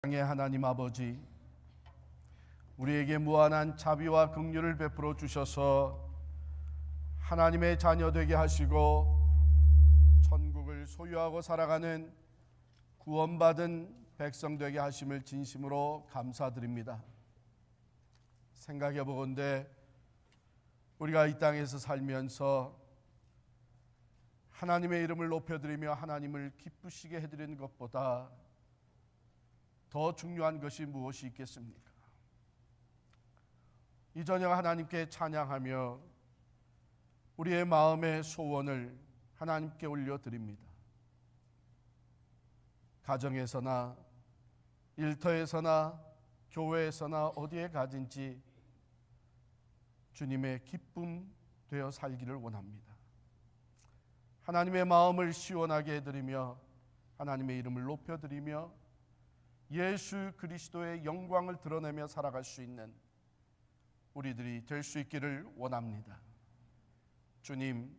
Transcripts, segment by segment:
땅의 하나님 아버지, 우리에게 무한한 자비와 긍휼을 베풀어 주셔서 하나님의 자녀 되게 하시고 천국을 소유하고 살아가는 구원받은 백성 되게 하심을 진심으로 감사드립니다. 생각해 보건대 우리가 이 땅에서 살면서 하나님의 이름을 높여드리며 하나님을 기쁘시게 해드리는 것보다 더 중요한 것이 무엇이 있겠습니까? 이 저녁 하나님께 찬양하며 우리의 마음의 소원을 하나님께 올려드립니다. 가정에서나 일터에서나 교회에서나 어디에 가든지 주님의 기쁨 되어 살기를 원합니다. 하나님의 마음을 시원하게 해드리며 하나님의 이름을 높여드리며 예수 그리스도의 영광을 드러내며 살아갈 수 있는 우리들이 될 수 있기를 원합니다. 주님,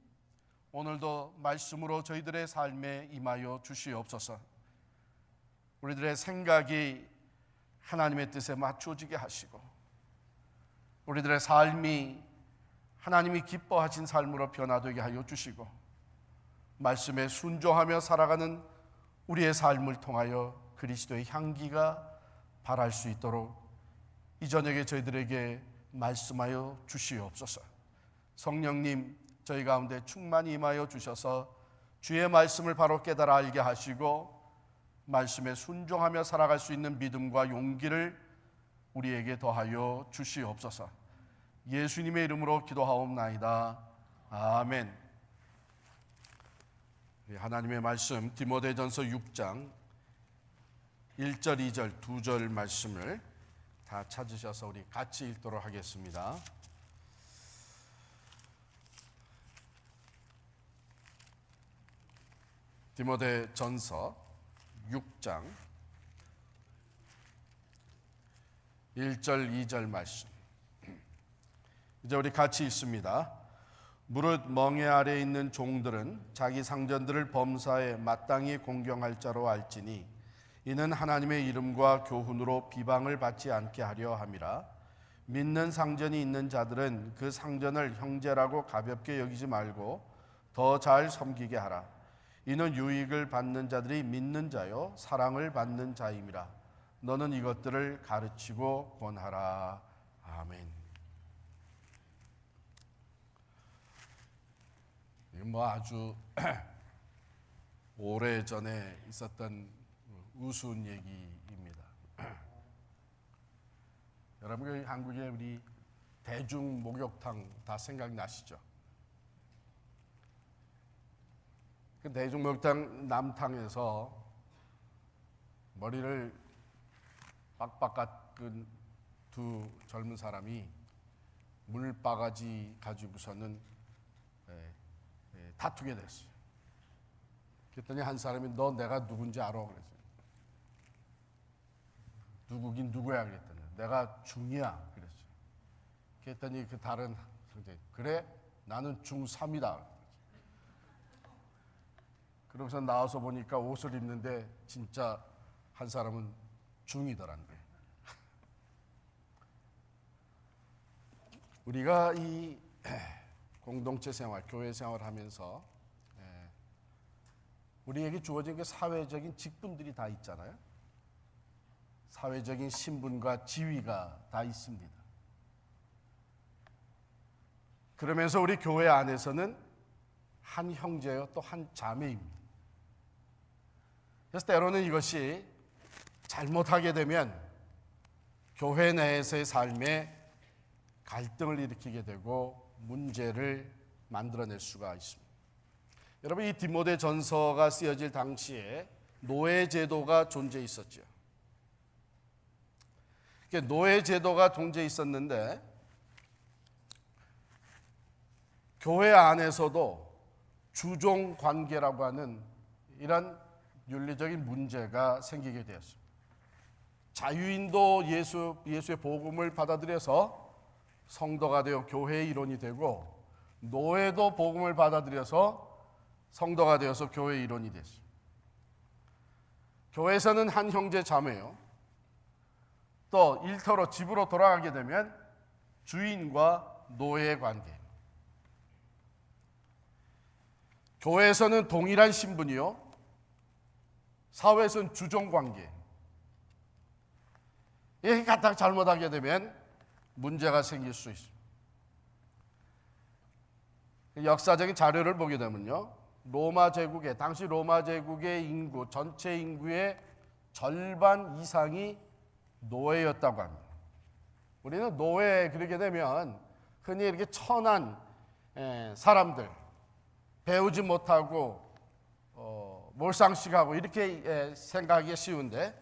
오늘도 말씀으로 저희들의 삶에 임하여 주시옵소서. 우리들의 생각이 하나님의 뜻에 맞춰지게 하시고 우리들의 삶이 하나님이 기뻐하신 삶으로 변화되게 하여 주시고 말씀에 순종하며 살아가는 우리의 삶을 통하여 그리스도의 향기가 발할 수 있도록 이 저녁에 저희들에게 말씀하여 주시옵소서. 성령님, 저희 가운데 충만히 임하여 주셔서 주의 말씀을 바로 깨달아 알게 하시고 말씀에 순종하며 살아갈 수 있는 믿음과 용기를 우리에게 더하여 주시옵소서. 예수님의 이름으로 기도하옵나이다. 아멘. 하나님의 말씀 디모데전서 6장 1절, 2절, 2절 말씀을 다 찾으셔서 우리 같이 읽도록 하겠습니다. 디모데전서 6장 1절, 2절 말씀. 이제 우리 같이 읽습니다. 무릇 멍에 아래 있는 종들은 자기 상전들을 범사에 마땅히 공경할 자로 알지니 이는 하나님의 이름과 교훈으로 비방을 받지 않게 하려 함이라. 믿는 상전이 있는 자들은 그 상전을 형제라고 가볍게 여기지 말고 더 잘 섬기게 하라. 이는 유익을 받는 자들이 믿는 자요 사랑을 받는 자임이라. 너는 이것들을 가르치고 권하라. 아멘. 뭐 아주 오래전에 있었던 우스운 얘기입니다. 여러분, 한국에 우리 대중 목욕탕 다 생각나시죠? 그 대중 목욕탕 남탕에서 머리를 빡빡 깎은 두 젊은 사람이 물바가지 가지고서는 다투게 됐어요. 그랬더니 한 사람이 너 내가 누군지 알아? 그랬어요. 누구긴 누구야? 그랬더니 내가 중이야. 그랬어요. 그랬더니 그 다른 형제 그래? 나는 중3이다. 그러고서 나와서 보니까 옷을 입는데 진짜 한 사람은 중이더란 거예요. 우리가 이 공동체 생활, 교회 생활을 하면서 우리에게 주어진 그 사회적인 직분들이 다 있잖아요. 사회적인 신분과 지위가 다 있습니다. 그러면서 우리 교회 안에서는 한 형제요 또 한 자매입니다. 그래서 때로는 이것이 잘못하게 되면 교회 내에서의 삶에 갈등을 일으키게 되고 문제를 만들어낼 수가 있습니다. 여러분, 이 디모데 전서가 쓰여질 당시에 노예 제도가 존재해 있었죠. 노예 제도가 존재해 있었는데 교회 안에서도 주종 관계라고 하는 이런 윤리적인 문제가 생기게 되었습니다. 자유인도 예수의 복음을 받아들여서 성도가 되어 교회의 일원이 되고 노예도 복음을 받아들여서 성도가 되어서 교회의 일원이 됐습니다. 교회에서는 한 형제 자매요 또 일터로 집으로 돌아가게 되면 주인과 노예의 관계. 교회에서는 동일한 신분이요, 사회에서는 주종 관계. 이렇게 갖다가 잘못하게 되면 문제가 생길 수 있습니다. 역사적인 자료를 보게 되면요, 당시 로마 제국의 인구, 전체 인구의 절반 이상이 노예였다고 합니다. 우리는 노예 그러게 되면 흔히 이렇게 천한 사람들, 배우지 못하고 몰상식하고 이렇게 생각하기 쉬운데,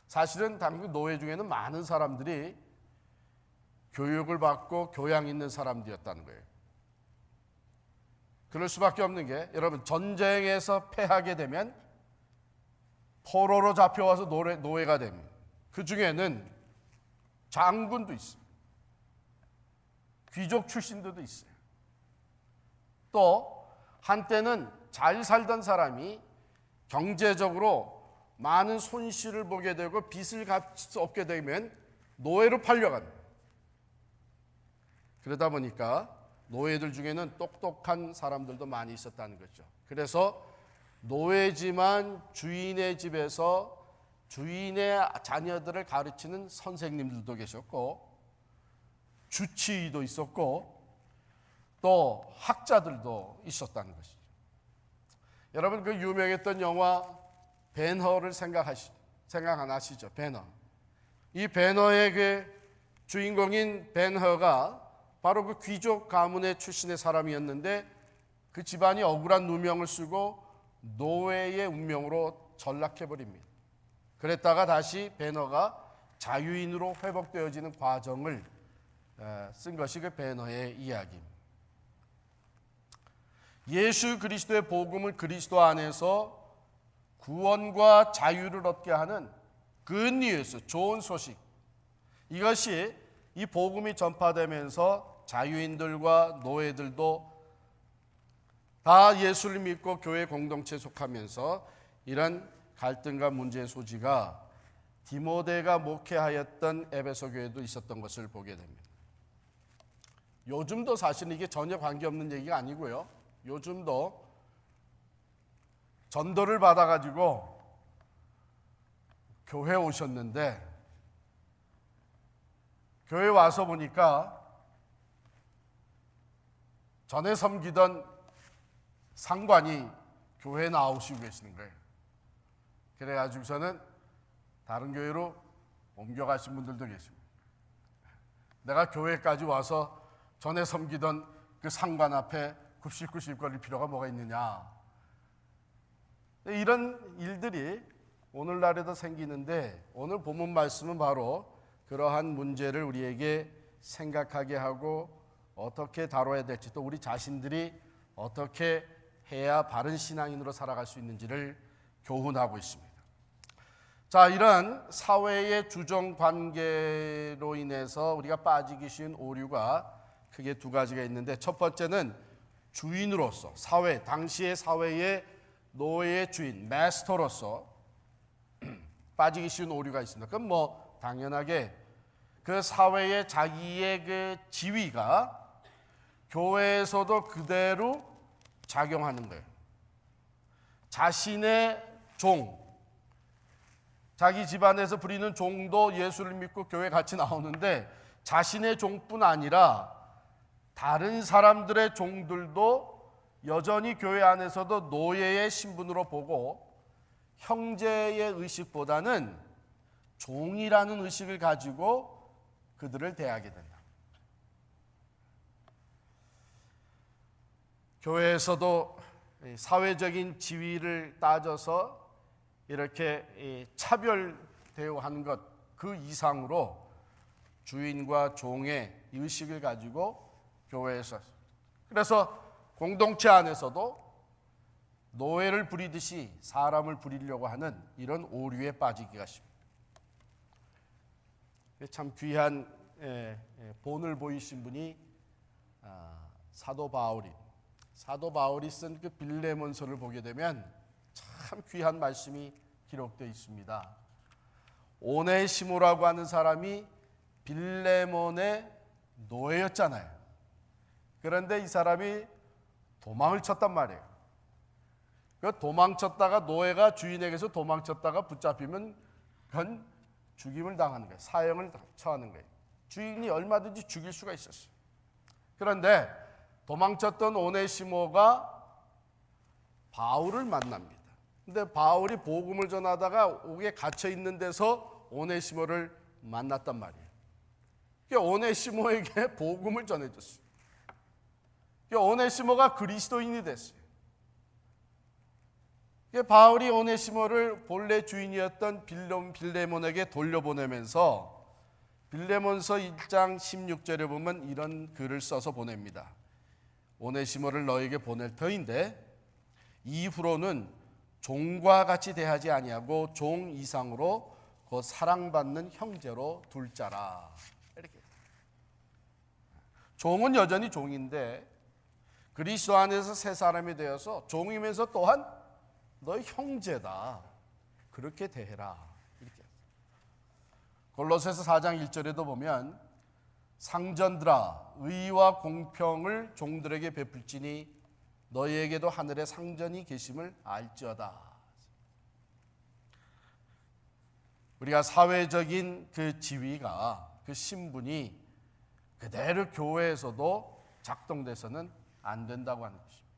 사실은 당시 노예 중에는 많은 사람들이 교육을 받고 교양 있는 사람들이었다는 거예요. 그럴 수밖에 없는 게, 여러분, 전쟁에서 패하게 되면 포로로 잡혀와서 노예가 됩니다. 그 중에는 장군도 있어요. 귀족 출신들도 있어요. 또 한때는 잘 살던 사람이 경제적으로 많은 손실을 보게 되고 빚을 갚을 수 없게 되면 노예로 팔려갑니다. 그러다 보니까 노예들 중에는 똑똑한 사람들도 많이 있었다는 거죠. 그래서 노예지만 주인의 집에서 주인의 자녀들을 가르치는 선생님들도 계셨고, 주치의도 있었고, 또 학자들도 있었다는 것이죠. 여러분, 그 유명했던 영화 벤허를 생각 안 하시죠? 벤허. 이 벤허의 그 주인공인 벤허가 바로 그 귀족 가문의 출신의 사람이었는데, 그 집안이 억울한 누명을 쓰고 노예의 운명으로 전락해버립니다. 그랬다가 다시 벤허가 자유인으로 회복되어지는 과정을 쓴 것이 그 벤허의 이야기입니다. 예수 그리스도의 복음을 그리스도 안에서 구원과 자유를 얻게 하는 굿뉴스, 좋은 소식, 이것이 이 복음이 전파되면서 자유인들과 노예들도 다 예수를 믿고 교회 공동체에 속하면서 이런 갈등과 문제의 소지가 디모데가 목회하였던 에베소 교회도 있었던 것을 보게 됩니다. 요즘도 사실은 이게 전혀 관계없는 얘기가 아니고요, 요즘도 전도를 받아가지고 교회 오셨는데, 교회 와서 보니까 전에 섬기던 상관이 교회에 나오시고 계시는 거예요. 그래가지고서는 다른 교회로 옮겨가신 분들도 계십니다. 내가 교회까지 와서 전에 섬기던 그 상관 앞에 굽실굽실거릴 필요가 뭐가 있느냐. 이런 일들이 오늘날에도 생기는데, 오늘 본문 말씀은 바로 그러한 문제를 우리에게 생각하게 하고 어떻게 다뤄야 될지, 또 우리 자신들이 어떻게 해야 바른 신앙인으로 살아갈 수 있는지를 교훈하고 있습니다. 자, 이런 사회의 주종 관계로 인해서 우리가 빠지기 쉬운 오류가 크게 두 가지가 있는데, 첫 번째는 주인으로서, 당시의 사회의 노예의 주인, 마스터로서 빠지기 쉬운 오류가 있습니다. 그럼 당연하게 그 사회에 자기의 그 지위가 교회에서도 그대로 작용하는 거예요. 자신의 자기 집안에서 부리는 종도 예수를 믿고 교회 같이 나오는데, 자신의 종뿐 아니라 다른 사람들의 종들도 여전히 교회 안에서도 노예의 신분으로 보고 형제의 의식보다는 종이라는 의식을 가지고 그들을 대하게 된다. 교회에서도 사회적인 지위를 따져서 이렇게 차별 대우하는 것 그 이상으로 주인과 종의 의식을 가지고 교회에서, 그래서 공동체 안에서도 노예를 부리듯이 사람을 부리려고 하는 이런 오류에 빠지기가 쉽습니다. 참 귀한 본을 보이신 분이 사도 바울이 쓴 그 빌레몬서를 보게 되면 참 귀한 말씀이 기록되어 있습니다. 오네시모라고 하는 사람이 빌레몬의 노예였잖아요. 그런데 이 사람이 도망을 쳤단 말이에요. 그 도망쳤다가 노예가 주인에게서 도망쳤다가 붙잡히면 그건 죽임을 당하는 거예요. 사형을 처하는 거예요. 주인이 얼마든지 죽일 수가 있었어요. 그런데 도망쳤던 오네시모가 바울을 만납니다. 근데 바울이 복음을 전하다가 옥에 갇혀 있는 데서 오네시모를 만났단 말이에요. 오네시모에게 복음을 전해줬어요. 오네시모가 그리스도인이 됐어요. 바울이 오네시모를 본래 주인이었던 빌레몬에게 돌려보내면서 빌레몬서 1장 16절에 보면 이런 글을 써서 보냅니다. 오네시모를 너에게 보낼 터인데 이후로는 종과 같이 대하지 아니하고 종 이상으로 그 사랑받는 형제로 둘 자라. 이렇게. 종은 여전히 종인데 그리스도 안에서 새 사람이 되어서 종이면서 또한 너의 형제다. 그렇게 대해라. 이렇게. 골로새서 4장 1절에도 보면 상전들아 의와 공평을 종들에게 베풀지니 너희에게도 하늘에 상전이 계심을 알지어다. 우리가 사회적인 그 지위가 그 신분이 그대로 교회에서도 작동돼서는 안 된다고 하는 것입니다.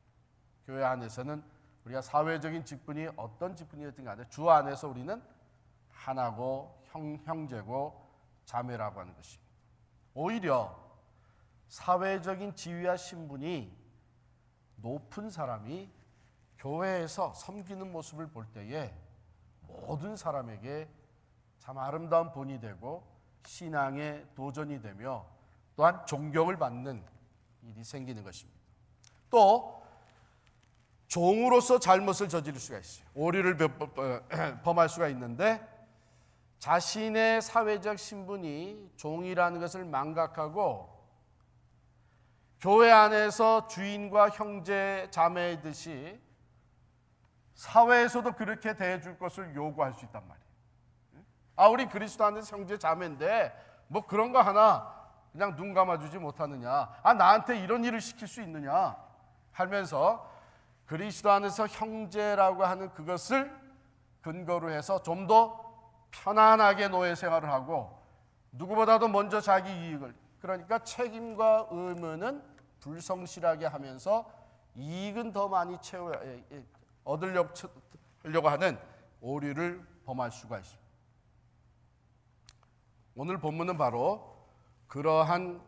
교회 안에서는 우리가 사회적인 직분이 어떤 직분이었든 간에 주 안에서 우리는 하나고 형제고 자매라고 하는 것입니다. 오히려 사회적인 지위와 신분이 높은 사람이 교회에서 섬기는 모습을 볼 때에 모든 사람에게 참 아름다운 본이 되고 신앙의 도전이 되며 또한 존경을 받는 일이 생기는 것입니다. 또 종으로서 잘못을 저지를 수가 있어요. 오류를 범할 수가 있는데 자신의 사회적 신분이 종이라는 것을 망각하고 교회 안에서 주인과 형제 자매이듯이 사회에서도 그렇게 대해줄 것을 요구할 수 있단 말이에요. 우리 그리스도 안에서 형제 자매인데 뭐 그런 거 하나 그냥 눈 감아주지 못하느냐, 나한테 이런 일을 시킬 수 있느냐 하면서 그리스도 안에서 형제라고 하는 그것을 근거로 해서 좀 더 편안하게 노예 생활을 하고 누구보다도 먼저 자기 이익을, 그러니까 책임과 의무는 불성실하게 하면서 이익은 더 많이 얻으려고 하는 오류를 범할 수가 있습니다. 오늘 본문은 바로 그러한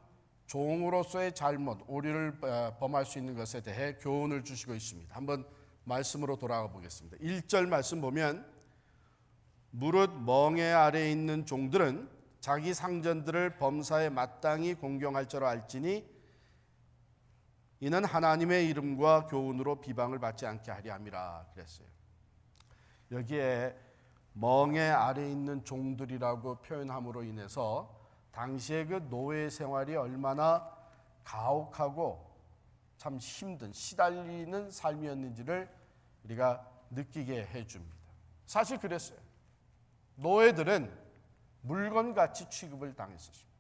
종으로서의 잘못, 오류를 범할 수 있는 것에 대해 교훈을 주시고 있습니다. 한번 말씀으로 돌아가 보겠습니다. 1절 말씀 보면 무릇 멍에 아래에 있는 종들은 자기 상전들을 범사에 마땅히 공경할 줄 알지니 이는 하나님의 이름과 교훈으로 비방을 받지 않게 하려 함이라 그랬어요. 여기에 멍에 아래에 있는 종들이라고 표현함으로 인해서 당시의 그 노예 생활이 얼마나 가혹하고 참 힘든 시달리는 삶이었는지를 우리가 느끼게 해줍니다. 사실 그랬어요. 노예들은 물건같이 취급을 당했었습니다.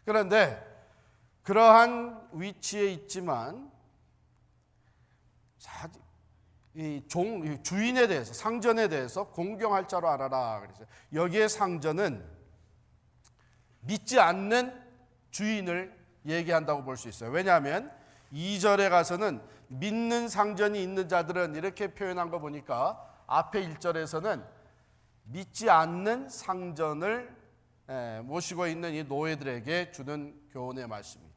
그런데 그러한 위치에 있지만 주인에 대해서, 상전에 대해서 공경할 자로 알아라 그랬어요. 여기에 상전은 믿지 않는 주인을 얘기한다고 볼 수 있어요. 왜냐하면 2절에 가서는 믿는 상전이 있는 자들은 이렇게 표현한 거 보니까 앞에 1절에서는 믿지 않는 상전을 모시고 있는 이 노예들에게 주는 교훈의 말씀입니다.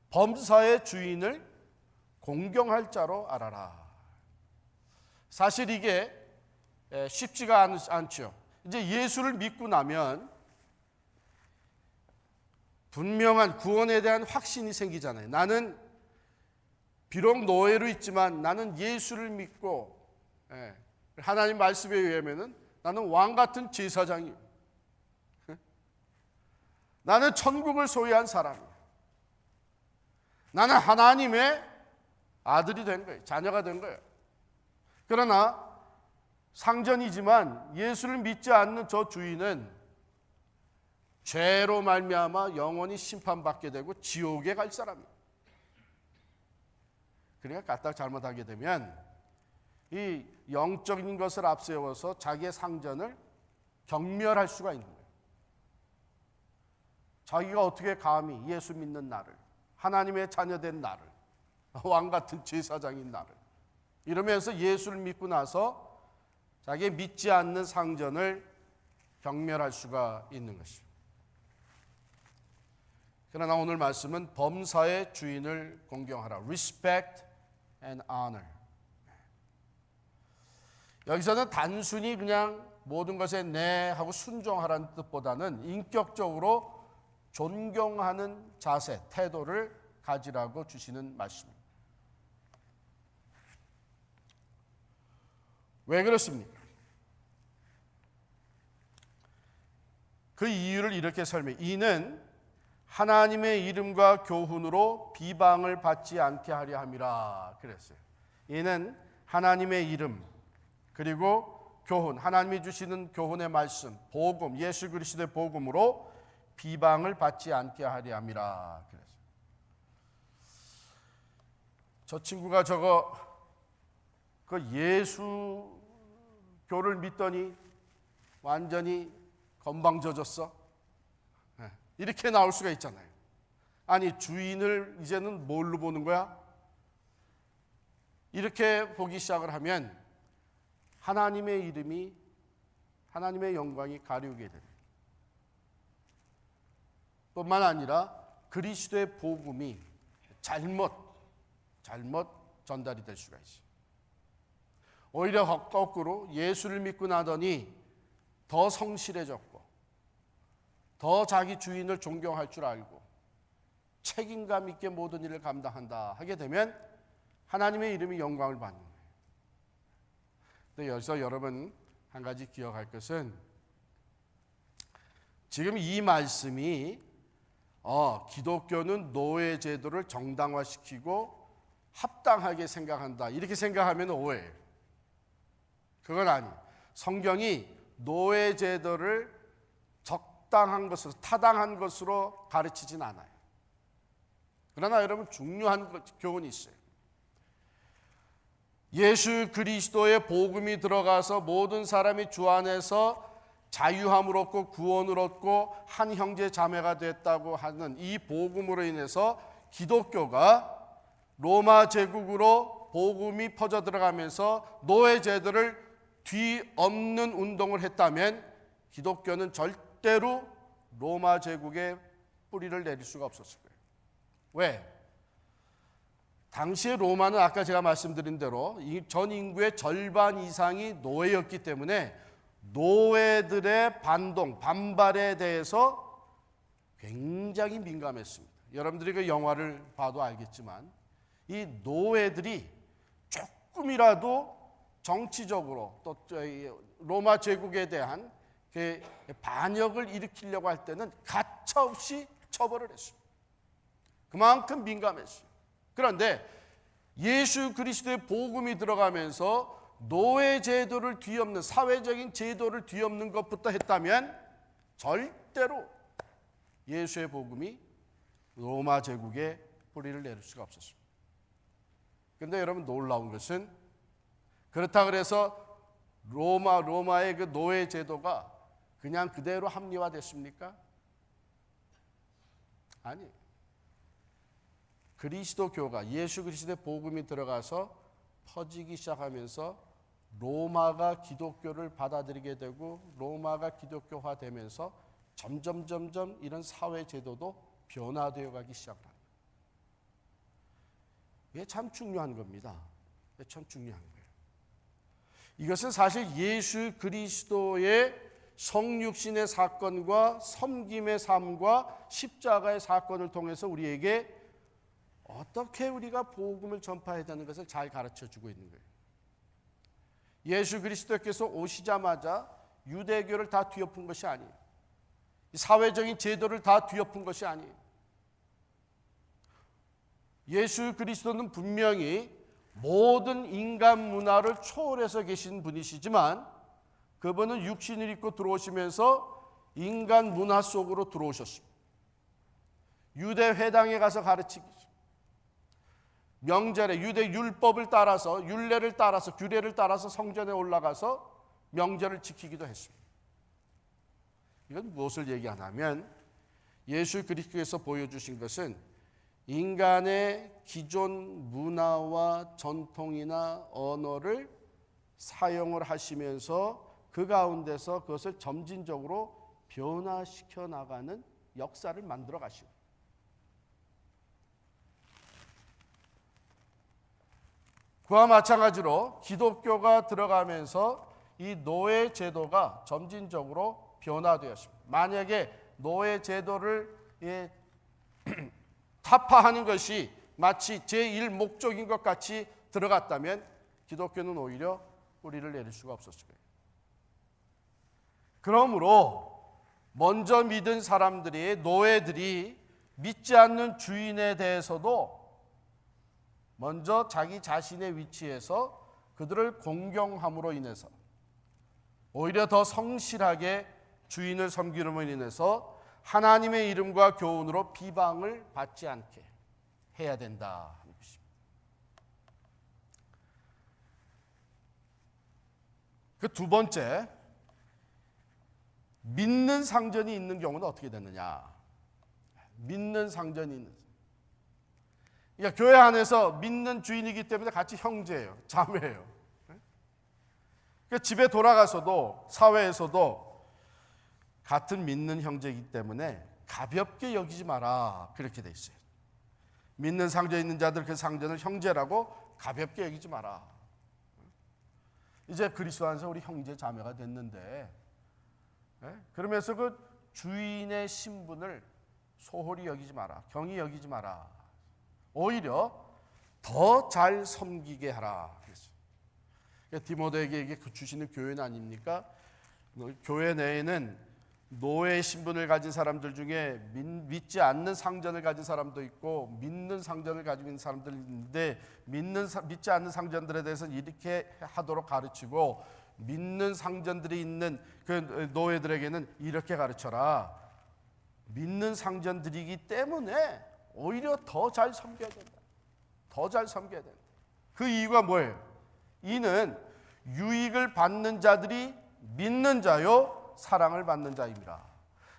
범사의 주인을 공경할 자로 알아라. 사실 이게 쉽지가 않죠. 이제 예수를 믿고 나면 분명한 구원에 대한 확신이 생기잖아요. 나는 비록 노예로 있지만 나는 예수를 믿고 하나님 말씀에 의하면 나는 왕 같은 제사장이에요. 나는 천국을 소유한 사람이에요. 나는 하나님의 아들이 된 거예요. 자녀가 된 거예요. 그러나 상전이지만 예수를 믿지 않는 저 주인은 죄로 말미암아 영원히 심판받게 되고 지옥에 갈 사람이에요. 그러니까 까딱 잘못하게 되면 이 영적인 것을 앞세워서 자기의 상전을 경멸할 수가 있는 거예요. 자기가 어떻게 감히 예수 믿는 나를, 하나님의 자녀된 나를, 왕같은 제사장인 나를 이러면서 예수를 믿고 나서 자기 믿지 않는 상전을 경멸할 수가 있는 것이죠. 그러나 오늘 말씀은 범사의 주인을 공경하라. Respect and honor. 여기서는 단순히 그냥 모든 것에 네 하고 순종하라는 뜻보다는 인격적으로 존경하는 자세, 태도를 가지라고 주시는 말씀입니다. 왜 그렇습니까? 그 이유를 이렇게 설명해. 이는 하나님의 이름과 교훈으로 비방을 받지 않게 하려 함이라 그랬어요. 이는 하나님의 이름 그리고 교훈, 하나님이 주시는 교훈의 말씀, 복음, 예수 그리스도의 복음으로 비방을 받지 않게 하려 함이라 그랬어요. 저 친구가 그 예수교를 믿더니 완전히 건방져졌어. 이렇게 나올 수가 있잖아요. 아니, 주인을 이제는 뭘로 보는 거야? 이렇게 보기 시작을 하면 하나님의 이름이, 하나님의 영광이 가리우게 됩니다. 뿐만 아니라 그리스도의 복음이 잘못 전달이 될 수가 있어요. 오히려 거꾸로 예수를 믿고 나더니 더 성실해졌고 더 자기 주인을 존경할 줄 알고 책임감 있게 모든 일을 감당한다 하게 되면 하나님의 이름이 영광을 받는 거예요. 근데 여기서 여러분 한 가지 기억할 것은 지금 이 말씀이 기독교는 노예 제도를 정당화시키고 합당하게 생각한다 이렇게 생각하면 오해예요. 그건 아니에요. 성경이 노예 제도를 적당한 것으로, 타당한 것으로 가르치진 않아요. 그러나 여러분 중요한 교훈이 있어요. 예수 그리스도의 복음이 들어가서 모든 사람이 주 안에서 자유함을 얻고 구원을 얻고 한 형제 자매가 됐다고 하는 이 복음으로 인해서 기독교가 로마 제국으로 복음이 퍼져 들어가면서 노예 제도를 뒤엎는 운동을 했다면 기독교는 절대로 로마 제국에 뿌리를 내릴 수가 없었을 거예요. 왜? 당시의 로마는 아까 제가 말씀드린 대로 전 인구의 절반 이상이 노예였기 때문에 노예들의 반발에 대해서 굉장히 민감했습니다. 여러분들이 그 영화를 봐도 알겠지만 이 노예들이 조금이라도 정치적으로 또 로마 제국에 대한 그 반역을 일으키려고 할 때는 가차없이 처벌을 했습니다. 그만큼 민감했어요. 그런데 예수 그리스도의 복음이 들어가면서 노예 제도를 뒤엎는, 사회적인 제도를 뒤엎는 것부터 했다면 절대로 예수의 복음이 로마 제국에 뿌리를 내릴 수가 없었습니다. 그런데 여러분 놀라운 것은 그렇다 그래서 로마의 그 노예 제도가 그냥 그대로 합리화됐습니까? 아니, 그리스도교가 예수 그리스도의 복음이 들어가서 퍼지기 시작하면서 로마가 기독교를 받아들이게 되고 로마가 기독교화 되면서 점점 이런 사회 제도도 변화되어 가기 시작합니다. 이게 참 중요한 겁니다. 이게 참 중요한 거예요. 이것은 사실 예수 그리스도의 성육신의 사건과 섬김의 삶과 십자가의 사건을 통해서 우리에게 어떻게 우리가 복음을 전파해야 되는 것을 잘 가르쳐주고 있는 거예요. 예수 그리스도께서 오시자마자 유대교를 다 뒤엎은 것이 아니에요. 사회적인 제도를 다 뒤엎은 것이 아니에요. 예수 그리스도는 분명히 모든 인간 문화를 초월해서 계신 분이시지만 그분은 육신을 입고 들어오시면서 인간 문화 속으로 들어오셨습니다. 유대 회당에 가서 가르치기, 명절에 유대 율법을 따라서, 율례를 따라서, 규례를 따라서 성전에 올라가서 명절을 지키기도 했습니다. 이건 무엇을 얘기하냐면 예수 그리스도께서 보여주신 것은 인간의 기존 문화와 전통이나 언어를 사용을 하시면서 그 가운데서 그것을 점진적으로 변화시켜 나가는 역사를 만들어 가시고, 그와 마찬가지로 기독교가 들어가면서 이 노예 제도가 점진적으로 변화되었습니다. 만약에 노예 제도를 타파하는 것이 마치 제1 목적인 것 같이 들어갔다면 기독교는 오히려 뿌리를 내릴 수가 없었을 거예요. 그러므로 먼저 믿은 사람들이, 노예들이 믿지 않는 주인에 대해서도 먼저 자기 자신의 위치에서 그들을 공경함으로 인해서 오히려 더 성실하게 주인을 섬기므로 인해서 하나님의 이름과 교훈으로 비방을 받지 않게 해야 된다 하는 것입니다. 그 두 번째, 믿는 상전이 있는 경우는 어떻게 되느냐? 믿는 상전이 있는, 그러니까 교회 안에서 믿는 주인이기 때문에 같이 형제예요, 자매예요. 그러니까 집에 돌아가서도 사회에서도 같은 믿는 형제이기 때문에 가볍게 여기지 마라, 그렇게 돼 있어요. 믿는 상전 있는 자들 그 상전을 형제라고 가볍게 여기지 마라. 이제 그리스도 안에서 우리 형제 자매가 됐는데, 그러면서 그 주인의 신분을 소홀히 여기지 마라, 경히 여기지 마라. 오히려 더 잘 섬기게 하라. 그러니까 디모데에게 주시는 교훈 아닙니까? 교회 내에는 노예 신분을 가진 사람들 중에 믿지 않는 상전을 가진 사람도 있고 믿는 상전을 가지고 있는 사람들이 있는데, 믿지 않는 상전들에 대해서는 이렇게 하도록 가르치고 믿는 상전들이 있는 그 노예들에게는 이렇게 가르쳐라. 믿는 상전들이기 때문에 오히려 더 잘 섬겨야 된다. 더 잘 섬겨야 된다. 그 이유가 뭐예요? 이는 유익을 받는 자들이 믿는 자요 사랑을 받는 자입니다.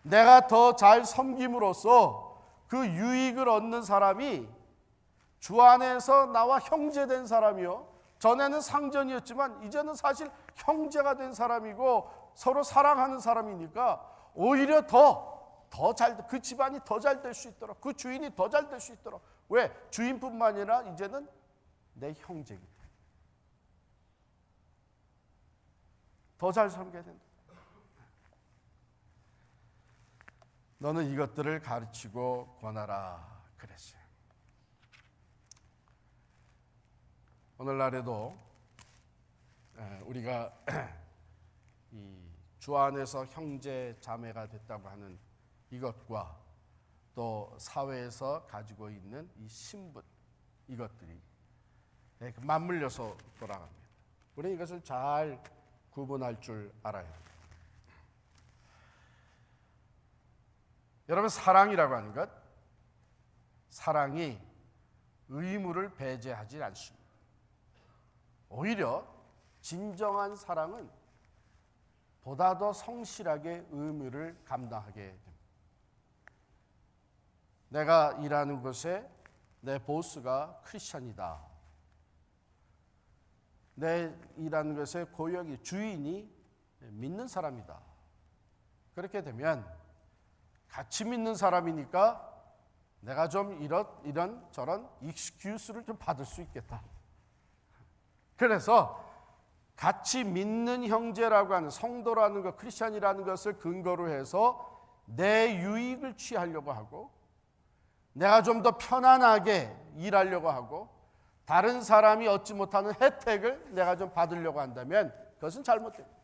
내가 더 잘 섬김으로써 그 유익을 얻는 사람이 주 안에서 나와 형제된 사람이요, 전에는 상전이었지만 이제는 사실 형제가 된 사람이고 서로 사랑하는 사람이니까 오히려 그 집안이 더 잘 될 수 있도록, 그 주인이 더 잘 될 수 있도록. 왜? 주인뿐만 아니라 이제는 내 형제이기 때문에 더 잘 섬겨야 된다. 너는 이것들을 가르치고 권하라 그랬어요. 오늘날에도 우리가 이 주 안에서 형제 자매가 됐다고 하는 이것과 또 사회에서 가지고 있는 이 신분, 이것들이 맞물려서 돌아갑니다. 우리는 이것을 잘 구분할 줄 알아야 합니다. 여러분, 사랑이라고 하는 것, 사랑이 의무를 배제하지 않습니다. 오히려 진정한 사랑은 보다 더 성실하게 의무를 감당하게 됩니다. 내가 일하는 곳에 내 보스가 크리스천이다. 내 일하는 곳에 고역이, 주인이 믿는 사람이다. 그렇게 되면 같이 믿는 사람이니까 내가 좀 이런 저런 익스큐스를 좀 받을 수 있겠다. 그래서 같이 믿는 형제라고 하는, 성도라는 것, 크리스천이라는 것을 근거로 해서 내 유익을 취하려고 하고, 내가 좀 더 편안하게 일하려고 하고, 다른 사람이 얻지 못하는 혜택을 내가 좀 받으려고 한다면 그것은 잘못됩니다.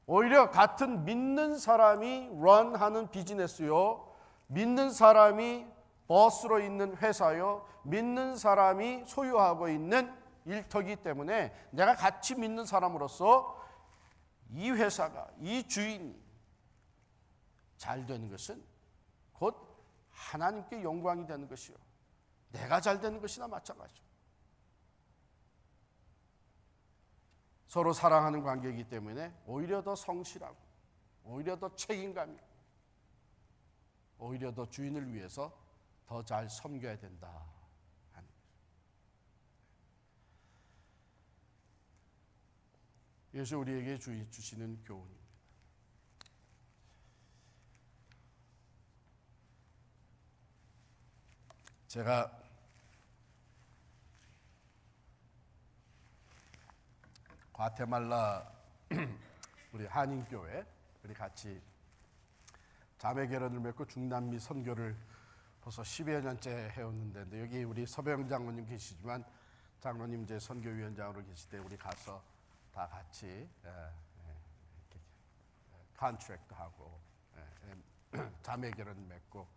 오히려 같은 믿는 사람이 런하는 비즈니스요, 믿는 사람이 버스로 있는 회사요, 믿는 사람이 소유하고 있는 일터이기 때문에 내가 같이 믿는 사람으로서 이 회사가, 이 주인이 잘 되는 것은 곧 하나님께 영광이 되는 것이요, 내가 잘 되는 것이나 마찬가지죠. 서로 사랑하는 관계이기 때문에 오히려 더 성실하고, 오히려 더 책임감이, 오히려 더 주인을 위해서 더 잘 섬겨야 된다 하는 거죠. 이것이 우리에게 주시는 교훈입니다. 제가 과테말라 우리 한인교회 우리 같이 자매 결혼을 맺고 중남미 선교를 벌써 10여 년째 해왔는데, 여기 우리 서병 장로님 계시지만 장로님 이제 선교위원장으로 계실 때 우리 가서 다 같이 컨트랙트 하고 자매 결혼 맺고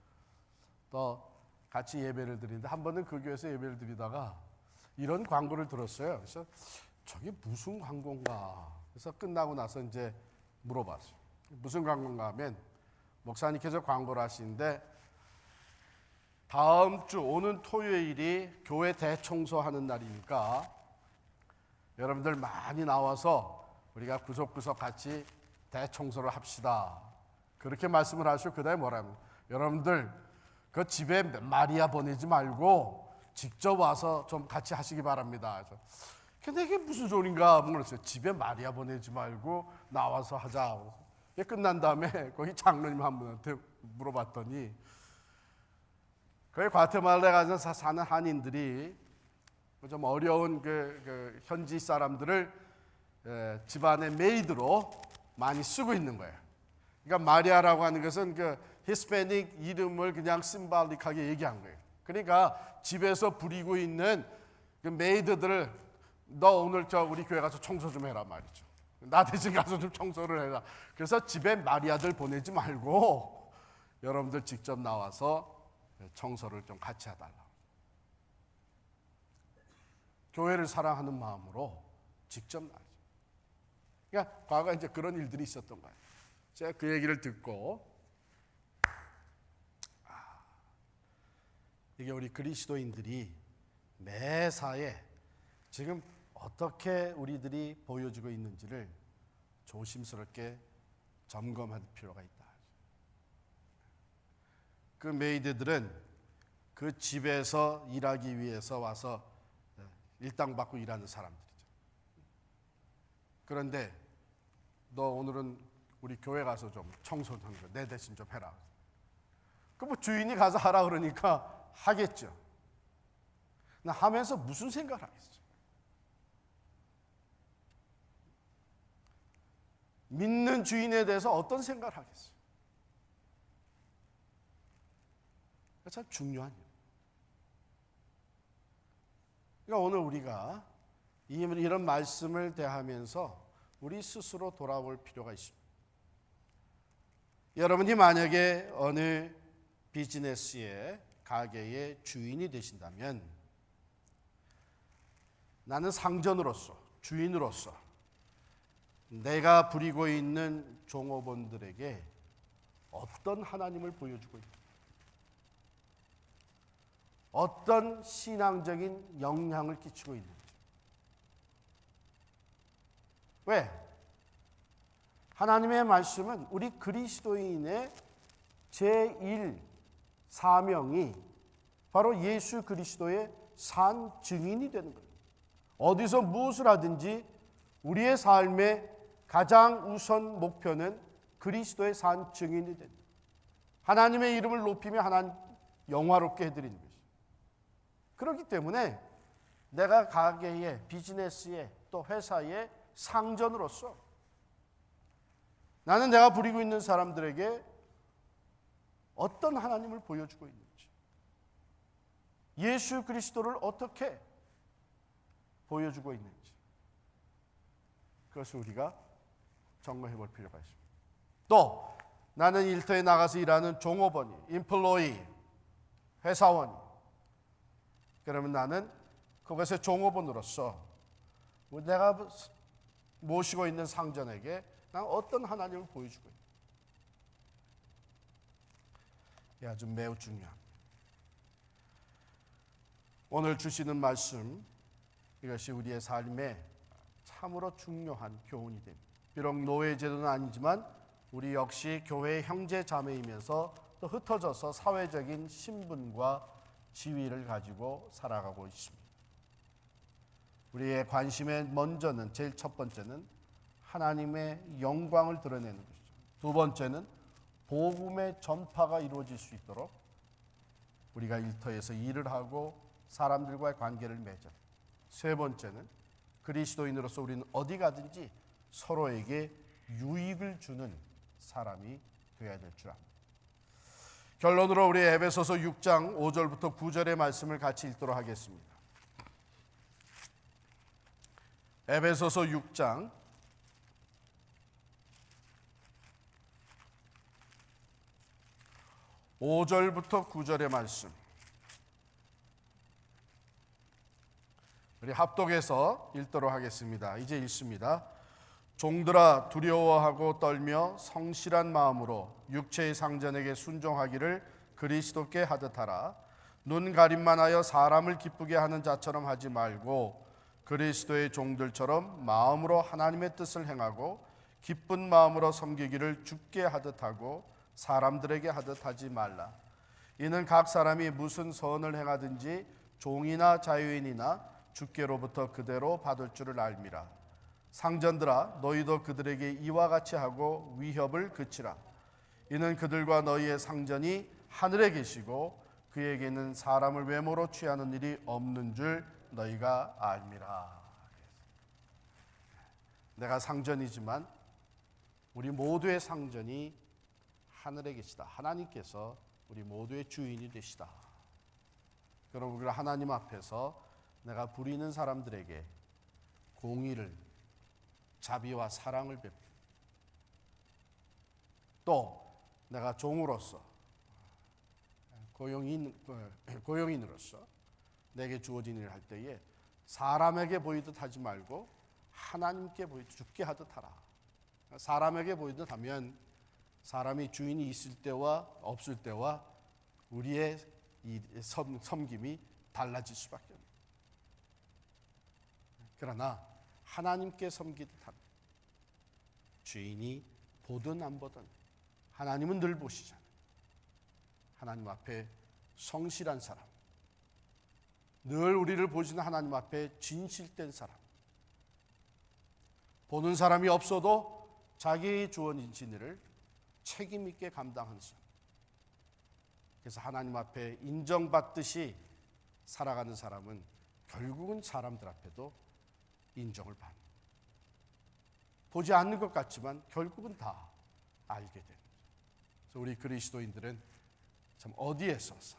또 같이 예배를 드리는데, 한 번은 그 교회에서 예배를 드리다가 이런 광고를 들었어요. 그래서 저게 무슨 광고인가? 그래서 끝나고 나서 이제 물어봤어요. 무슨 광고인가 하면 목사님께서 광고를 하시는데, 다음 주 오는 토요일이 교회 대청소하는 날이니까 여러분들 많이 나와서 우리가 구석구석 같이 대청소를 합시다. 그렇게 말씀을 하시고 그다음에 뭐라면, 여러분들 그 집에 마리아 보내지 말고 직접 와서 좀 같이 하시기 바랍니다. 근데 이게 무슨 소린가 모르겠어요. 집에 마리아 보내지 말고 나와서 하자. 끝난 다음에 거기 장로님 한 분한테 물어봤더니, 거기 과테말라에 가서 사는 한인들이 좀 어려운 그 현지 사람들을 집안의 메이드로 많이 쓰고 있는 거예요. 그러니까 마리아라고 하는 것은 그 히스패닉 이름을 그냥 심발릭하게 얘기한 거예요. 그러니까 집에서 부리고 있는 그 메이드들을 너 오늘 우리 교회 가서 청소 좀 해라 말이죠. 나 대신 가서 좀 청소를 해라. 그래서 집에 마리아들 보내지 말고 여러분들 직접 나와서 청소를 좀 같이 해달라. 교회를 사랑하는 마음으로 직접 나와요. 그러니까 과거에 이제 그런 일들이 있었던 거예요. 제가 그 얘기를 듣고, 이게 우리 그리스도인들이 매사에 지금 어떻게 우리들이 보여주고 있는지를 조심스럽게 점검할 필요가 있다. 그 메이드들은 그 집에서 일하기 위해서 와서 일당 받고 일하는 사람들이죠. 그런데 너 오늘은 우리 교회 가서 좀 청소 좀 내 대신 좀 해라. 그 뭐 주인이 가서 하라 그러니까 하겠죠. 나 하면서 무슨 생각을 하겠어요? 믿는 주인에 대해서 어떤 생각을 하겠어요? 참 중요한 일. 그러니까 오늘 우리가 이런 말씀을 대하면서 우리 스스로 돌아볼 필요가 있습니다. 여러분이 만약에 어느 비즈니스의 가게의 주인이 되신다면, 나는 상전으로서, 주인으로서 내가 부리고 있는 종업원들에게 어떤 하나님을 보여주고 있다, 어떤 신앙적인 영향을 끼치고 있는지. 왜? 하나님의 말씀은 우리 그리스도인의 제1 사명이 바로 예수 그리스도의 산 증인이 되는 거예요. 어디서 무엇을 하든지 우리의 삶의 가장 우선 목표는 그리스도의 산 증인이 된다. 하나님의 이름을 높이며 하나님 영화롭게 해드리는 것이죠. 그렇기 때문에 내가 가게에, 비즈니스에, 또 회사의 상전으로서 나는 내가 부리고 있는 사람들에게 어떤 하나님을 보여주고 있는지, 예수 그리스도를 어떻게 보여주고 있는지, 그것을 우리가 점검해 볼 필요가 있습니다. 또 나는 일터에 나가서 일하는 종업원이, 인플로이, 회사원이. 그러면 나는 그것의 종업원으로서 내가 모시고 있는 상전에게 난 어떤 하나님을 보여주고 있는, 이 아주 매우 중요합니다. 오늘 주시는 말씀, 이것이 우리의 삶에 참으로 중요한 교훈이 됩니다. 비록 노예제도는 아니지만 우리 역시 교회의 형제 자매이면서 또 흩어져서 사회적인 신분과 지위를 가지고 살아가고 있습니다. 우리의 관심의 먼저는, 제일 첫 번째는 하나님의 영광을 드러내는 것이죠. 두 번째는 복음의 전파가 이루어질 수 있도록 우리가 일터에서 일을 하고 사람들과의 관계를 맺어요. 세 번째는 그리스도인으로서 우리는 어디 가든지 서로에게 유익을 주는 사람이 되어야 될 줄 압니다. 결론으로 우리 에베소서 6장 5절부터 9절의 말씀을 같이 읽도록 하겠습니다. 에베소서 6장 5절부터 9절의 말씀, 우리 합독해서 읽도록 하겠습니다. 이제 읽습니다. 종들아, 두려워하고 떨며 성실한 마음으로 육체의 상전에게 순종하기를 그리스도께 하듯 하라. 눈 가림만 하여 사람을 기쁘게 하는 자처럼 하지 말고 그리스도의 종들처럼 마음으로 하나님의 뜻을 행하고 기쁜 마음으로 섬기기를 주께 하듯 하고 사람들에게 하듯 하지 말라. 이는 각 사람이 무슨 선을 행하든지 종이나 자유인이나 주께로부터 그대로 받을 줄을 알미라. 상전들아, 너희도 그들에게 이와 같이 하고 위협을 그치라. 이는 그들과 너희의 상전이 하늘에 계시고 그에게는 사람을 외모로 취하는 일이 없는 줄 너희가 알미라. 내가 상전이지만 우리 모두의 상전이 하늘에 계시다. 하나님께서 우리 모두의 주인이 되시다. 그럼 우리가 하나님 앞에서 내가 부리는 사람들에게 공의를, 자비와 사랑을 베풀고, 또 내가 종으로서 고용인으로서 내게 주어진 일을 할 때에 사람에게 보이듯 하지 말고 하나님께 보이듯, 주께 하듯 하라. 사람에게 보이듯 하면 사람이 주인이 있을 때와 없을 때와 우리의 이 섬김이 달라질 수밖에 없습니다. 그러나 하나님께 섬기듯 합니다. 주인이 보든 안 보든 하나님은 늘 보시잖아요. 하나님 앞에 성실한 사람, 늘 우리를 보시는 하나님 앞에 진실된 사람, 보는 사람이 없어도 자기 주어진 일을 책임 있게 감당하는 사람, 그래서 하나님 앞에 인정받듯이 살아가는 사람은 결국은 사람들 앞에도 인정을 받는, 보지 않는 것 같지만 결국은 다 알게 됩니다. 그래서 우리 그리스도인들은 참 어디에 서서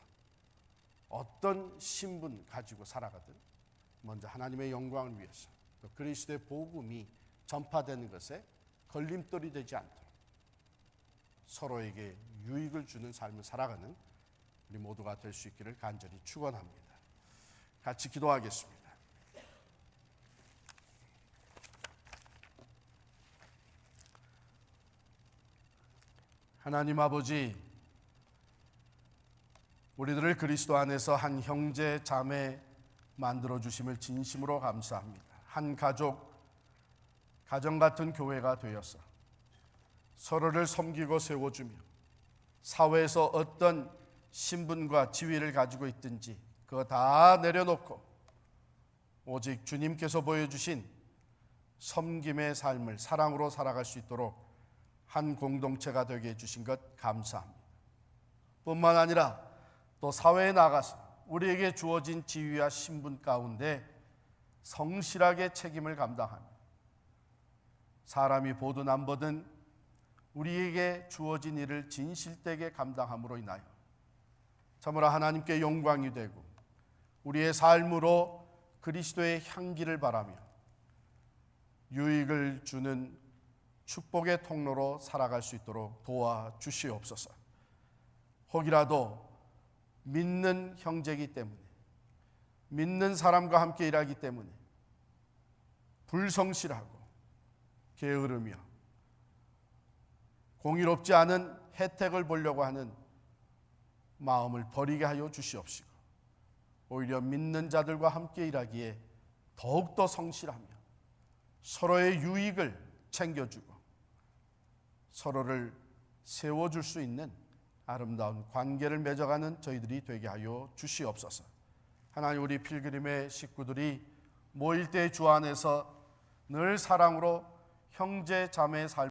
어떤 신분 가지고 살아가든 먼저 하나님의 영광을 위해서, 또 그리스도의 복음이 전파되는 것에 걸림돌이 되지 않도록 서로에게 유익을 주는 삶을 살아가는 우리 모두가 될 수 있기를 간절히 축원합니다. 같이 기도하겠습니다. 하나님 아버지, 우리들을 그리스도 안에서 한 형제 자매 만들어 주심을 진심으로 감사합니다. 한 가족, 가정 같은 교회가 되어서 서로를 섬기고 세워주며 사회에서 어떤 신분과 지위를 가지고 있든지 그거 다 내려놓고 오직 주님께서 보여주신 섬김의 삶을 사랑으로 살아갈 수 있도록 한 공동체가 되게 해주신 것 감사합니다. 뿐만 아니라 또 사회에 나가서 우리에게 주어진 지위와 신분 가운데 성실하게 책임을 감당하며 사람이 보든 안 보든 우리에게 주어진 일을 진실되게 감당함으로 인하여 참으로 하나님께 영광이 되고 우리의 삶으로 그리스도의 향기를 바라며 유익을 주는 축복의 통로로 살아갈 수 있도록 도와주시옵소서. 혹이라도 믿는 형제이기 때문에, 믿는 사람과 함께 일하기 때문에 불성실하고 게으르며 공의롭지 않은 혜택을 보려고 하는 마음을 버리게 하여 주시옵시고, 오히려 믿는 자들과 함께 일하기에 더욱더 성실하며 서로의 유익을 챙겨주고 서로를 세워줄 수 있는 아름다운 관계를 맺어가는 저희들이 되게 하여 주시옵소서. 하나님, 우리 필그림의 식구들이 모일 때 주 안에서 늘 사랑으로 형제 자매의 삶